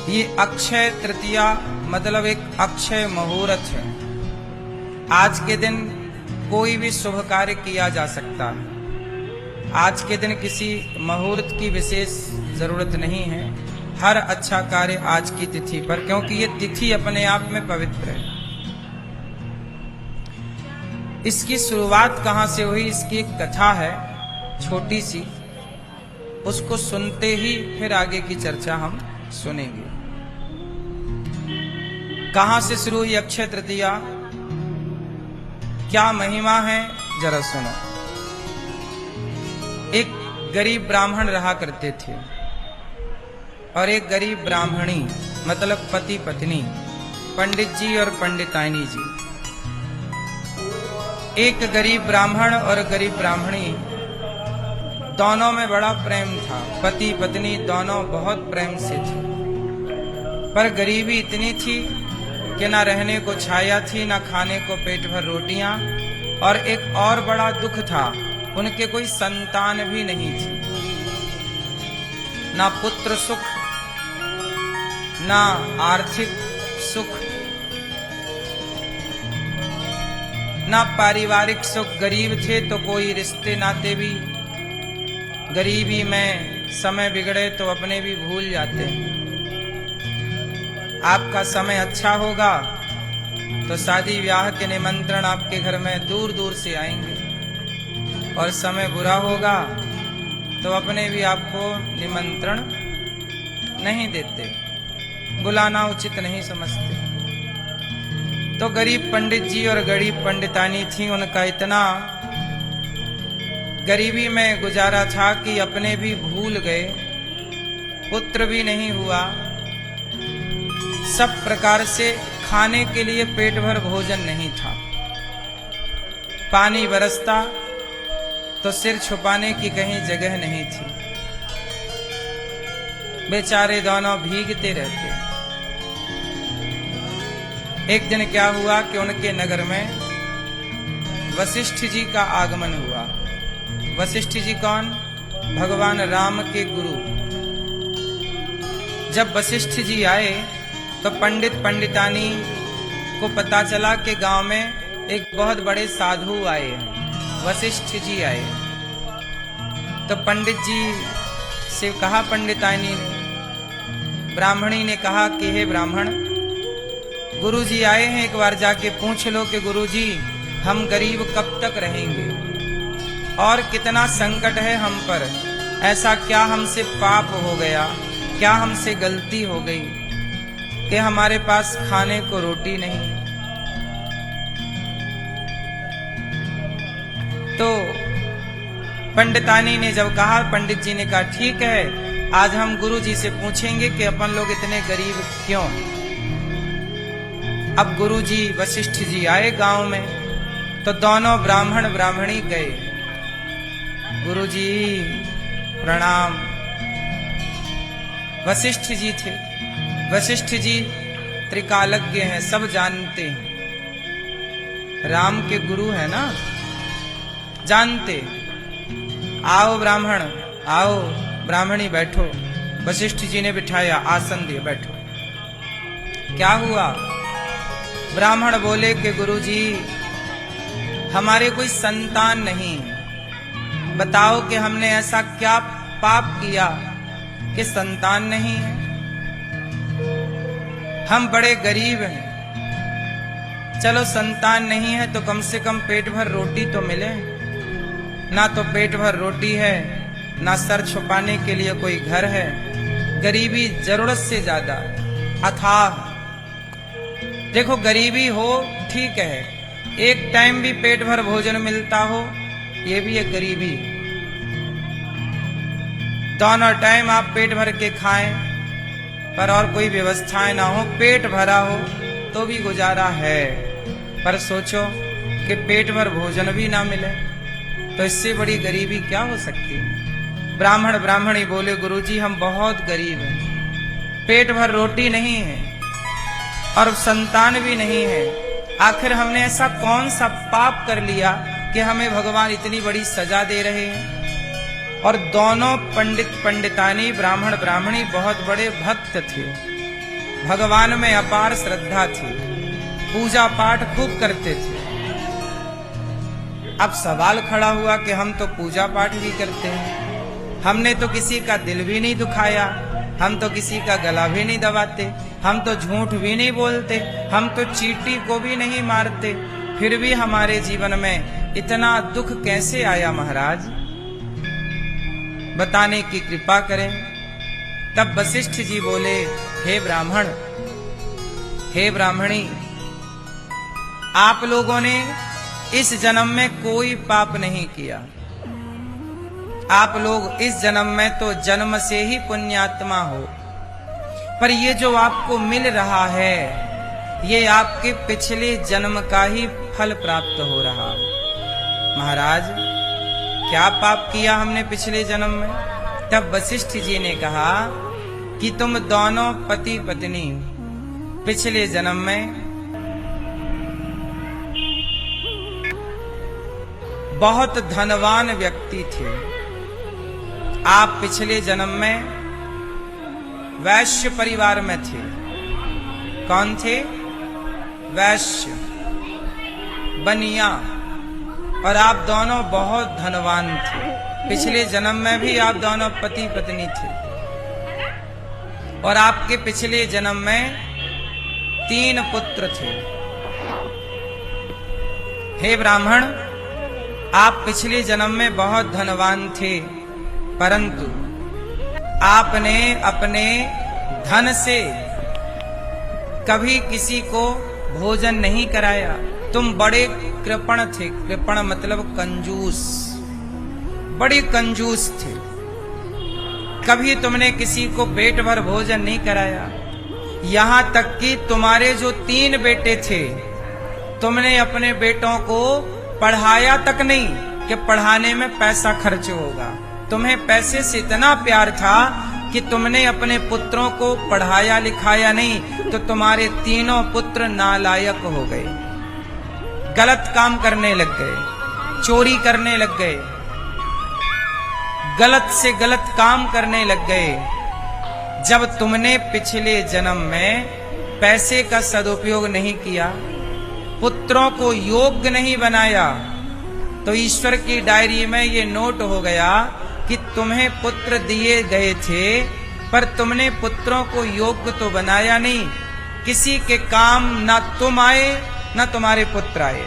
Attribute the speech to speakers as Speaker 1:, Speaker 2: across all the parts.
Speaker 1: ये अक्षय तृतीया मतलब एक अक्षय मुहूर्त है। आज के दिन कोई भी शुभ कार्य किया जा सकता है। आज के दिन किसी मुहूर्त की विशेष जरूरत नहीं है। हर अच्छा कार्य आज की तिथि पर, क्योंकि ये तिथि अपने आप में पवित्र है। इसकी शुरुआत कहां से हुई, इसकी एक कथा है छोटी सी, उसको सुनते ही फिर आगे की चर्चा हम सुनेंगे। कहां से शुरू हुई अक्षय तृतीया, क्या महिमा है, जरा सुनो। एक गरीब ब्राह्मण रहा करते थे और एक गरीब ब्राह्मणी, मतलब पति पत्नी, पंडित जी और पंडितानी जी। एक गरीब ब्राह्मण और गरीब ब्राह्मणी, दोनों में बड़ा प्रेम था। पति पत्नी दोनों बहुत प्रेम से थे, पर गरीबी इतनी थी कि ना रहने को छाया थी, ना खाने को पेट भर रोटियां, और एक और बड़ा दुख था, उनके कोई संतान भी नहीं थी। ना पुत्र सुख, ना आर्थिक सुख, ना पारिवारिक सुख। गरीब थे तो कोई रिश्ते नाते भी, गरीबी में समय बिगड़े तो अपने भी भूल जाते हैं। आपका समय अच्छा होगा तो शादी ब्याह के निमंत्रण आपके घर में दूर दूर से आएंगे, और समय बुरा होगा तो अपने भी आपको निमंत्रण नहीं देते, बुलाना उचित नहीं समझते। तो गरीब पंडित जी और गरीब पंडितानी थी, उनका इतना गरीबी में गुजारा था कि अपने भी भूल गए, पुत्र भी नहीं हुआ। सब प्रकार से खाने के लिए पेट भर भोजन नहीं था। पानी बरसता तो सिर छुपाने की कहीं जगह नहीं थी। बेचारे दोनों भीगते रहते। एक दिन क्या हुआ कि उनके नगर में वशिष्ठ जी का आगमन हुआ। वशिष्ठ जी कौन? भगवान राम के गुरु। जब वशिष्ठ जी आए तो पंडित पंडितानी को पता चला कि गांव में एक बहुत बड़े साधु आए हैं, वशिष्ठ जी आए। तो पंडित जी से कहा, पंडितानी ने, ब्राह्मणी ने कहा कि हे ब्राह्मण, गुरु जी आए हैं, एक बार जाके पूछ लो कि गुरु जी हम गरीब कब तक रहेंगे, और कितना संकट है हम पर। ऐसा क्या हमसे पाप हो गया, क्या हमसे गलती हो गई कि हमारे पास खाने को रोटी नहीं। तो पंडितानी ने जब कहा, पंडित जी ने कहा ठीक है, आज हम गुरु जी से पूछेंगे कि अपन लोग इतने गरीब क्यों। अब गुरु जी वशिष्ठ जी आए गांव में, तो दोनों ब्राह्मण ब्राह्मणी गए। गुरु जी प्रणाम। वशिष्ठ जी थे। वशिष्ठ जी त्रिकालज्ञ हैं, सब जानते हैं, राम के गुरु है ना, जानते। आओ ब्राह्मण, आओ ब्राह्मणी बैठो। वशिष्ठ जी ने बिठाया, आसन दिए, बैठो। क्या हुआ? ब्राह्मण बोले कि गुरु जी हमारे कोई संतान नहीं, बताओ कि हमने ऐसा क्या पाप किया कि संतान नहीं है। हम बड़े गरीब हैं, चलो संतान नहीं है तो कम से कम पेट भर रोटी तो मिले। ना तो पेट भर रोटी है, ना सर छुपाने के लिए कोई घर है। गरीबी जरूरत से ज्यादा अथाह। देखो गरीबी हो ठीक है, एक टाइम भी पेट भर भोजन मिलता हो, ये भी एक गरीबी। दोनों टाइम आप पेट भर के खाएं, पर और कोई व्यवस्थाएं ना हो, पेट भरा हो तो भी गुजारा है, पर सोचो कि पेट भर भोजन भी ना मिले, तो इससे बड़ी गरीबी क्या हो सकती है। ब्राह्मण ब्राह्मणी बोले, गुरुजी हम बहुत गरीब हैं, पेट भर रोटी नहीं है और संतान भी नहीं है। आखिर हमने ऐसा कौन सा पाप कर लिया कि हमें भगवान इतनी बड़ी सजा दे रहे हैं। और दोनों पंडित पंडितानी, ब्राह्मण ब्राह्मणी बहुत बड़े भक्त थे, भगवान में अपार श्रद्धा थी, पूजा पाठ खूब करते थे। अब सवाल खड़ा हुआ कि हम तो पूजा पाठ भी करते हैं, हमने तो किसी का दिल भी नहीं दुखाया, हम तो किसी का गला भी नहीं दबाते, हम तो झूठ भी नहीं बोलते, हम तो चींटी को भी नहीं मारते, फिर भी हमारे जीवन में इतना दुख कैसे आया महाराज, बताने की कृपा करें। तब वशिष्ठ जी बोले, हे ब्राह्मण, हे ब्राह्मणी, आप लोगों ने इस जन्म में कोई पाप नहीं किया, आप लोग इस जन्म में तो जन्म से ही पुण्यात्मा हो, पर ये जो आपको मिल रहा है ये आपके पिछले जन्म का ही फल प्राप्त हो रहा है। महाराज, क्या पाप किया हमने पिछले जन्म में? तब वशिष्ठ जी ने कहा कि तुम दोनों पति पत्नी पिछले जन्म में बहुत धनवान व्यक्ति थे, आप पिछले जन्म में वैश्य परिवार में थे। कौन थे? वैश्य, बनिया, और आप दोनों बहुत धनवान थे। पिछले जन्म में भी आप दोनों पति पत्नी थे, और आपके पिछले जन्म में 3 पुत्र थे। हे ब्राह्मण, आप पिछले जन्म में बहुत धनवान थे, परंतु आपने अपने धन से कभी किसी को भोजन नहीं कराया। तुम बड़े कृपण थे, कृपण मतलब कंजूस, बड़े कंजूस थे, कभी तुमने किसी को पेट भर भोजन नहीं कराया। यहां तक कि तुम्हारे जो 3 बेटे थे, तुमने अपने बेटों को पढ़ाया तक नहीं कि पढ़ाने में पैसा खर्च होगा। तुम्हें पैसे से इतना प्यार था कि तुमने अपने पुत्रों को पढ़ाया लिखाया नहीं, तो तुम्हारे 3 पुत्र नालायक हो गए, गलत काम करने लग गए, चोरी करने लग गए, गलत से गलत काम करने लग गए। जब तुमने पिछले जन्म में पैसे का सदुपयोग नहीं किया, पुत्रों को योग्य नहीं बनाया, तो ईश्वर की डायरी में ये नोट हो गया कि तुम्हें पुत्र दिए गए थे, पर तुमने पुत्रों को योग्य तो बनाया नहीं। किसी के काम ना तुम आए ना तुम्हारे पुत्र आए,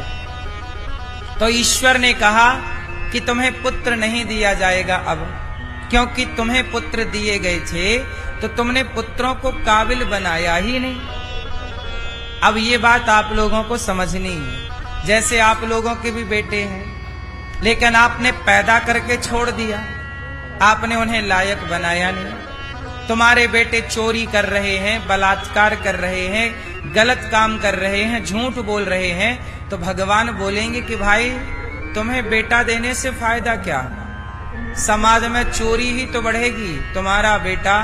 Speaker 1: तो ईश्वर ने कहा कि तुम्हें पुत्र नहीं दिया जाएगा अब, क्योंकि तुम्हें पुत्र दिए गए थे तो तुमने पुत्रों को काबिल बनाया ही नहीं। अब ये बात आप लोगों को समझनी है। जैसे आप लोगों के भी बेटे हैं, लेकिन आपने पैदा करके छोड़ दिया, आपने उन्हें लायक बनाया नहीं। तुम्हारे बेटे चोरी कर रहे हैं, बलात्कार कर रहे हैं, गलत काम कर रहे हैं, झूठ बोल रहे हैं, तो भगवान बोलेंगे कि भाई तुम्हें बेटा देने से फायदा क्या, समाज में चोरी ही तो बढ़ेगी। तुम्हारा बेटा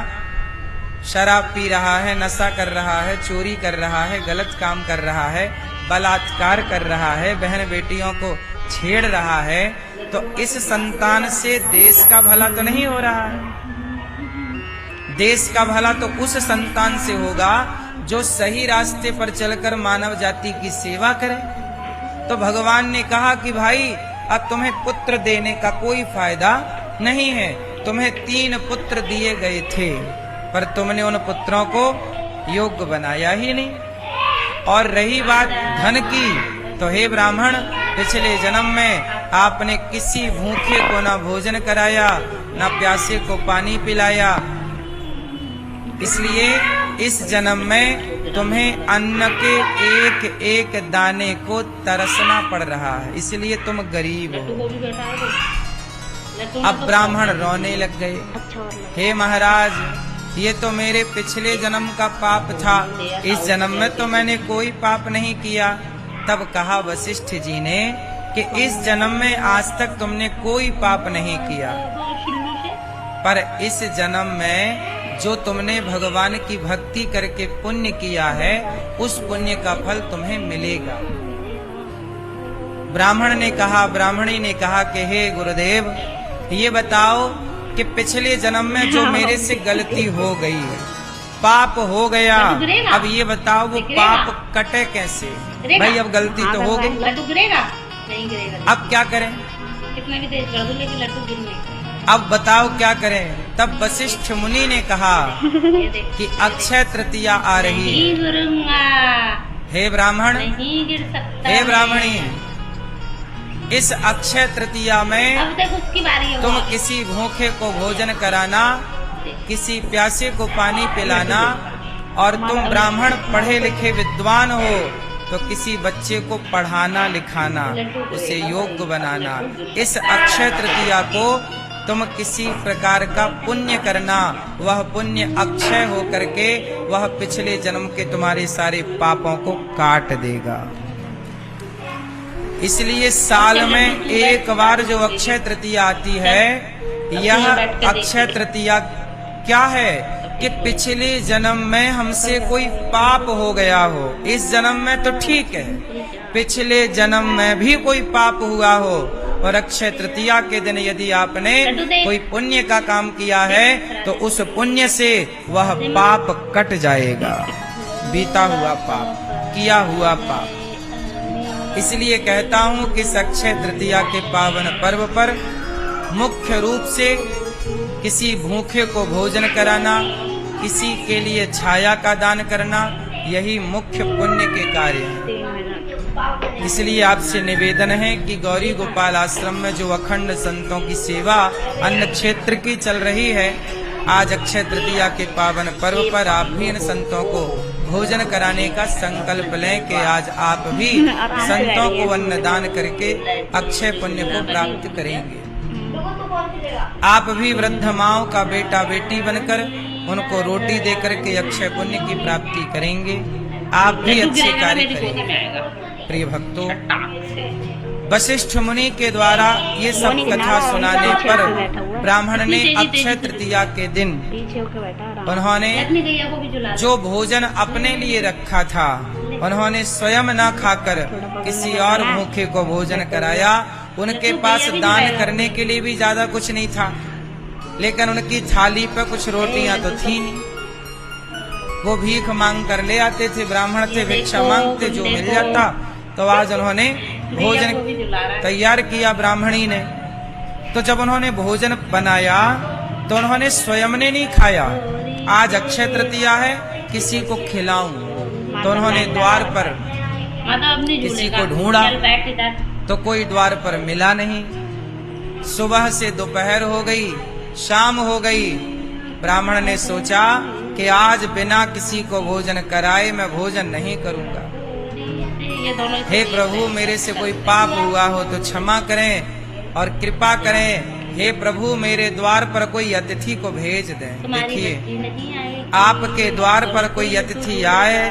Speaker 1: शराब पी रहा है, नशा कर रहा है, चोरी कर रहा है, गलत काम कर रहा है, बलात्कार कर रहा है, बहन बेटियों को छेड़ रहा है, तो इस संतान से देश का भला तो नहीं हो रहा है। देश का भला तो उस संतान से होगा जो सही रास्ते पर चलकर मानव जाति की सेवा करे। तो भगवान ने कहा कि भाई अब तुम्हें पुत्र देने का कोई फायदा नहीं है। तुम्हें 3 पुत्र दिए गए थे, पर तुमने उन पुत्रों को योग्य बनाया ही नहीं। और रही बात धन की, तो हे ब्राह्मण, पिछले जन्म में आपने किसी भूखे को ना भोजन कराया, ना प्यासे को पानी पिलाया, इसलिए इस जन्म में तुम्हें अन्न के एक एक दाने को तरसना पड़ रहा है, इसलिए तुम गरीब हो। अब ब्राह्मण रोने लग गए, हे महाराज, ये तो मेरे पिछले जन्म का पाप था, इस जन्म में तो मैंने कोई पाप नहीं किया। तब कहा वशिष्ठ जी ने कि इस जन्म में आज तक तुमने कोई पाप नहीं किया, पर इस जन्म में जो तुमने भगवान की भक्ति करके पुण्य किया है, उस पुण्य का फल तुम्हें मिलेगा। ब्राह्मण ने कहा, ब्राह्मणी ने कहा कि हे गुरुदेव, ये बताओ कि पिछले जन्म में जो मेरे से गलती हो गई है, पाप हो गया,
Speaker 2: लड्डू गिरेगा?
Speaker 1: अब ये बताओ वो
Speaker 2: गिरेगा?
Speaker 1: पाप कटे कैसे?
Speaker 2: गिरेगा?
Speaker 1: भाई अब गलती तो हो गई,
Speaker 2: लड्डू गिरेगा? नहीं गिरेगा।
Speaker 1: अब क्या करें?
Speaker 2: कितना भी तेज कर दो लेकिन लड्डू गिर नहीं।
Speaker 1: अब बताओ क्या करें? तब वशिष्ठ मुनि ने कहा
Speaker 2: ये देख,
Speaker 1: कि अक्षय तृतीया आ रही
Speaker 2: नहीं
Speaker 1: है।
Speaker 2: गिरूंगा,
Speaker 1: हे ब्राह्मण,
Speaker 2: नहीं गिर सकता
Speaker 1: हे
Speaker 2: है।
Speaker 1: ब्राह्मणी, इस अक्षय तृतीया में
Speaker 2: अब तक उसकी बारी है।
Speaker 1: तुम किसी भूखे को भोजन कराना, किसी प्यासे को पानी पिलाना, और तुम ब्राह्मण पढ़े लिखे विद्वान हो तो किसी बच्चे को पढ़ाना लिखाना, उसे योग्य बनाना। इस अक्षय तृतीया को तुम किसी प्रकार का पुण्य करना, वह पुण्य अक्षय हो करके वह पिछले जन्म के तुम्हारे सारे पापों को काट देगा। इसलिए साल में एक बार जो अक्षय तृतीया आती है, यह अक्षय तृतीया क्या है कि पिछले जन्म में हमसे कोई पाप हो गया हो, इस जन्म में तो ठीक है, पिछले जन्म में भी कोई पाप हुआ हो, और अक्षय तृतीया के दिन यदि आपने कोई पुण्य का काम किया है तो उस पुण्य से वह पाप कट जाएगा, बीता हुआ पाप, किया हुआ पाप। इसलिए कहता हूँ कि इस अक्षय तृतीया के पावन पर्व पर मुख्य रूप से किसी भूखे को भोजन कराना, किसी के लिए छाया का दान करना, यही मुख्य पुण्य के कार्य हैं। इसलिए आपसे निवेदन है कि गौरी गोपाल आश्रम में जो अखंड संतों की सेवा अन्य क्षेत्र की चल रही है, आज अक्षय तृतीया के पावन पर्व पर आप भी इन संतों को भोजन कराने का संकल्प लें कि आज आप भी संतों को अन्न दान करके अक्षय पुण्य को प्राप्त करेंगे। आप भी वृद्ध माओं का बेटा बेटी बनकर उनको रोटी देकर के अक्षय पुण्य की प्राप्ति करेंगे। आप भी अच्छे कार्य करेंगे। प्रिय भक्तों, वशिष्ठ मुनि के द्वारा ये सब कथा सुनाने पर ब्राह्मण ने अक्षय तृतीया के दिन उन्होंने जो भोजन अपने लिए रखा था, उन्होंने स्वयं न खाकर किसी और भूखे को भोजन कराया। उनके पास दान करने के लिए भी ज्यादा कुछ नहीं था, लेकिन उनकी थाली पर कुछ रोटियां तो थी नहीं। वो भीख मांग कर ले आते थे, ब्राह्मण थे, भिक्षा मांगते, जो मिल जाता। तो आज उन्होंने भोजन तैयार किया ब्राह्मणी ने। तो जब उन्होंने भोजन बनाया तो उन्होंने स्वयं ने नहीं खाया, आज अक्षय तृतीया है किसी को खिलाऊं, तो उन्होंने द्वार पर किसी को ढूंढा तो कोई द्वार पर मिला नहीं। सुबह से दोपहर हो गई, शाम हो गई। ब्राह्मण ने सोचा कि आज बिना किसी को भोजन कराए मैं भोजन नहीं करूंगा। हे प्रभु, मेरे से कोई पाप हुआ हो तो क्षमा करें और कृपा करें। हे प्रभु, मेरे द्वार पर कोई अतिथि को भेज दें। देखिए, आपके द्वार पर कोई अतिथि आए,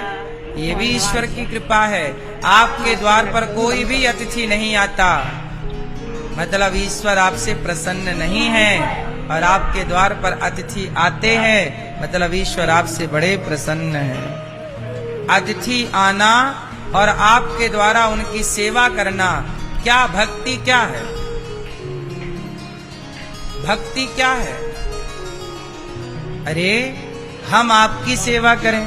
Speaker 1: ये भी ईश्वर की कृपा है। आपके द्वार पर कोई भी अतिथि नहीं आता, मतलब ईश्वर आपसे प्रसन्न नहीं है, और आपके द्वार पर अतिथि आते हैं, मतलब ईश्वर आपसे बड़े प्रसन्न हैं। अतिथि आना और आपके द्वारा उनकी सेवा करना, क्या भक्ति क्या है? भक्ति क्या है? अरे हम आपकी सेवा करें,